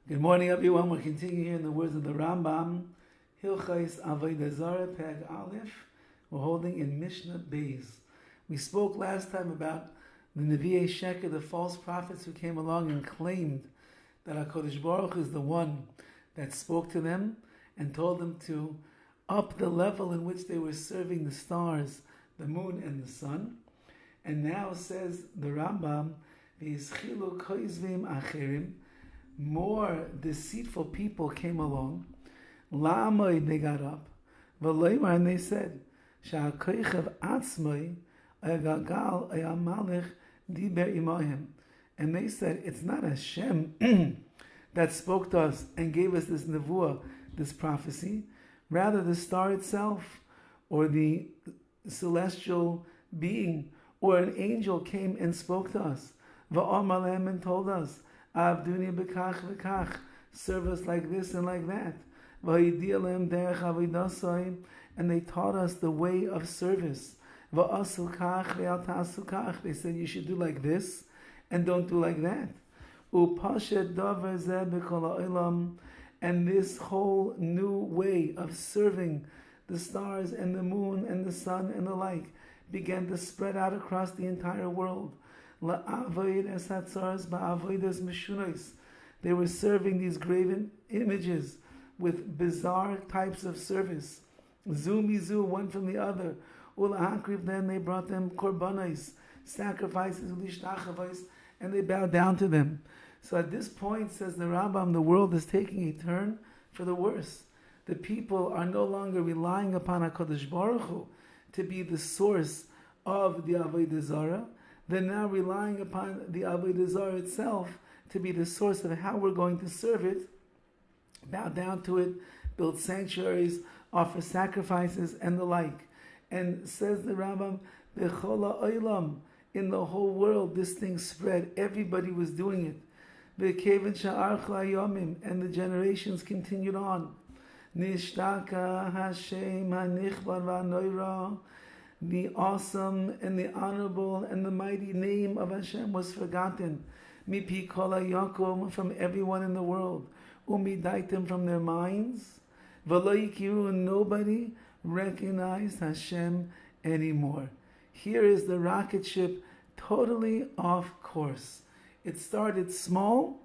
Good morning, everyone. We're continuing here in the words of the Rambam, Hilchais Avodah Zarah, Peg Aleph. We're holding in Mishnah Beis. We spoke last time about the Nevi'ei Sheker, the false prophets who came along and claimed that HaKadosh Baruch Hu is the one that spoke to them and told them to up the level in which they were serving the stars, the moon, and the sun. And now says the Rambam, V'yischilu koizvim acherim, more deceitful people came along. La'amai, they got up. V'loimar, and they said, Sha'akoichev atzmai ayagagal ayamalech diber imahim. And they said, it's not Hashem that spoke to us and gave us this nevuah, this prophecy. Rather, the star itself, or the celestial being, or an angel came and spoke to us. V'amar lehem, and told us, Avduni bekach v'kach, serve us like this and like that. V'hidialem derech avidasai, and they taught us the way of service. V'asu kach v'al tasu kach, they said you should do like this and don't do like that. Upashet davar zeh b'kol ha'olam, and this whole new way of serving the stars and the moon and the sun and the like began to spread out across the entire world. They were serving these graven images with bizarre types of service. Zumizu, one from the other. Then they brought them korbanos, sacrifices, and they bowed down to them. So at this point, says the Rambam, the world is taking a turn for the worse. The people are no longer relying upon HaKadosh Baruch Hu to be the source of the Avodah Zarah. They're now relying upon the Avodah Zarah itself to be the source of how we're going to serve it, bow down to it, build sanctuaries, offer sacrifices, and the like. And says the Rambam, B'chol ha'olam, in the whole world, this thing spread. Everybody was doing it. V'keven sha'archu hayomim, and the generations continued on. Nishtaka Hashem hanichbar v'anoira, the awesome and the honorable and the mighty name of Hashem was forgotten. Mipi kol hayakum, from everyone in the world. Umidaitim, from their minds. V'lo yikiru, and nobody recognized Hashem anymore. Here is the rocket ship totally off course. It started small.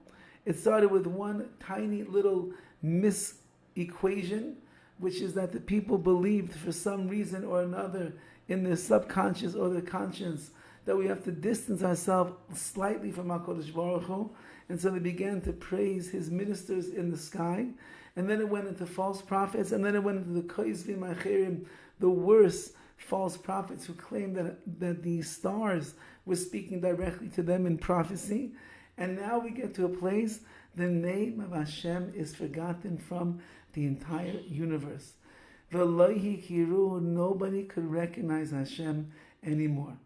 It started with one tiny little misequation, which is that the people believed for some reason or another in their subconscious or their conscience that we have to distance ourselves slightly from HaKadosh Baruch Hu. And so they began to praise his ministers in the sky. And then it went into false prophets. And then it went into the koizvim acherim, the worst false prophets who claimed that the stars were speaking directly to them in prophecy. And now we get to a place, the name of Hashem is forgotten from the entire universe. V'lohi kiru, nobody could recognize Hashem anymore.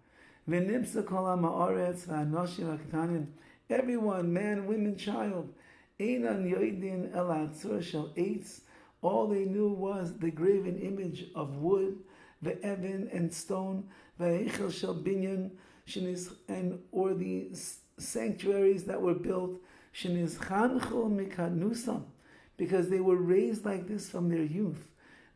V'nimsa kol ha'ma'aretz v'anoshim ha'ketanim, everyone, man, women, child, einan yoidin el ha'atzur shel eitz, all they knew was the graven image of wood, ve'evin, and stone, ve'eichel shel binyan, and or the sanctuaries that were built, shenizchanchu mikadnusam, because they were raised like this from their youth.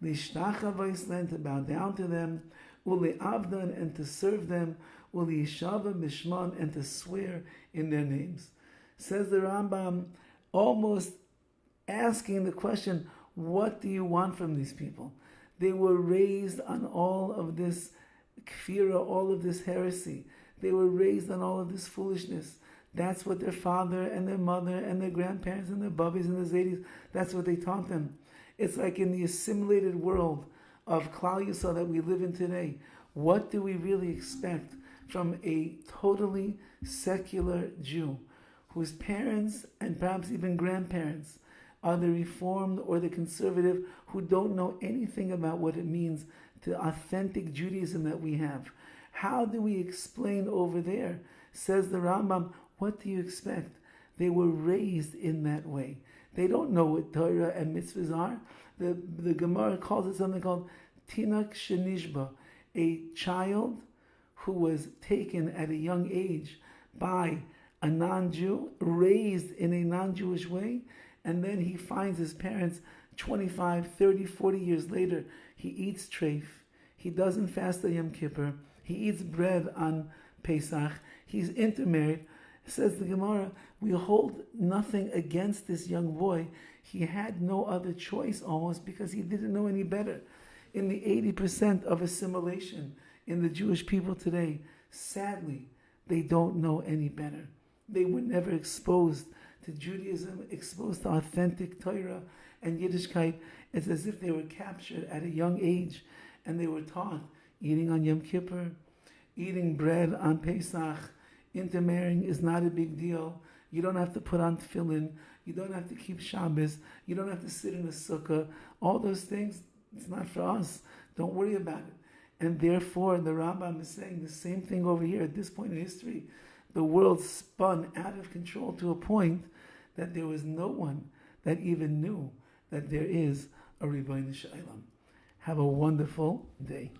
Lishtachavos, to bow down to them, uli avdan, and to serve them, uli yishava bishman, and to swear in their names. Says the Rambam, almost asking the question, what do you want from these people? They were raised on all of this kfira, all of this heresy. They were raised on all of this foolishness. That's what their father and their mother and their grandparents and their bubbies and their zaydis, that's what they taught them. It's like in the assimilated world of Klal Yisrael that we live in today. What do we really expect from a totally secular Jew whose parents and perhaps even grandparents are the Reformed or the conservative who don't know anything about what it means to authentic Judaism that we have? How do we explain over there? Says the Rambam, what do you expect? They were raised in that way. They don't know what Torah and mitzvahs are. The Gemara calls it something called Tinak Shenishba, a child who was taken at a young age by a non-Jew, raised in a non-Jewish way, and then he finds his parents 25, 30, 40 years later. He eats treif. He doesn't fast on Yom Kippur. He eats bread on Pesach. He's intermarried. Says the Gemara, we hold nothing against this young boy. He had no other choice almost because he didn't know any better. In the 80% of assimilation in the Jewish people today, sadly, they don't know any better. They were never exposed to Judaism, exposed to authentic Torah and Yiddishkeit. It's as if they were captured at a young age and they were taught eating on Yom Kippur, eating bread on Pesach, intermarrying is not a big deal. You don't have to put on tefillin. You don't have to keep Shabbos. You don't have to sit in a sukkah. All those things, it's not for us. Don't worry about it. And therefore, the RAMBAM is saying the same thing over here at this point in history. The world spun out of control to a point that there was no one that even knew that there is a Rabbi Shalom. Have a wonderful day.